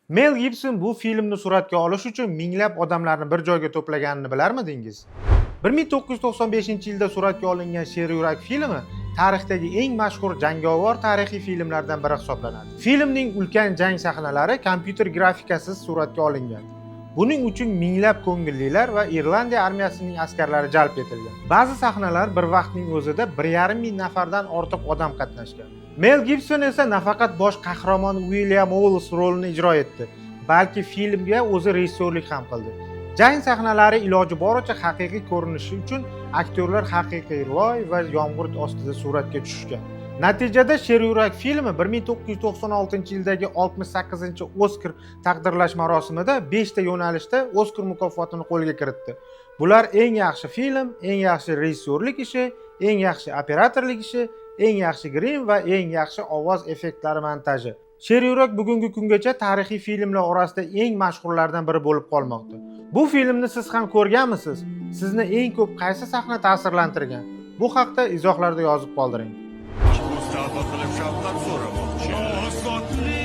Mel Gibson bu filmni suratga olish uchun minglab odamlarni bir joyga to'plaganini bilarmidingiz? 1995-yilda suratga olingan Sher yurak filmi tarixdagi eng mashhur jangovar tarixiy filmlardan biri hisoblanadi. Filmning ulkan jang sahnalari kompyuter grafikasiz suratga olingan. Buning uchun minglab ko'ngillilar va Irlandiya armiyasining askarlari jalb etilgan. Ba'zi sahnalar bir vaqtning o'zida 1,5 ming nafardan ortiq odam qatnashgan. Mel Gibson esa nafaqat bosh qahramon William Wallace rolini ijro etdi, balki filmga o'zi rejissyorlik ham qildi. Jang sahnalari iloji boricha haqiqiy ko'rinishi uchun aktyorlar haqiqiy loy va yomg'ir ostida suratga tushgan. Natijada Sher yurak filmi 1996-yildagi 68-Oskar taqdirlash marosimida 5 ta yo'nalishda Oskar mukofotini qo'lga kiritdi. Bular eng yaxshi film, eng yaxshi rejissyorlik ishi, eng yaxshi operatorlik ishi, eng yaxshi grim va eng yaxshi ovoz effektlari montaji. Sher yurak bugungi kungacha tarixiy filmlar orasida eng mashhurlardan biri bo'lib qolmoqda. Bu filmni siz ham ko'rganmisiz? Sizni eng ko'p qaysi sahna ta'sirlantirgan? Bu haqda izohlarda yozib qoldiring. Mustafa Qilib Shavkat Zo'rov.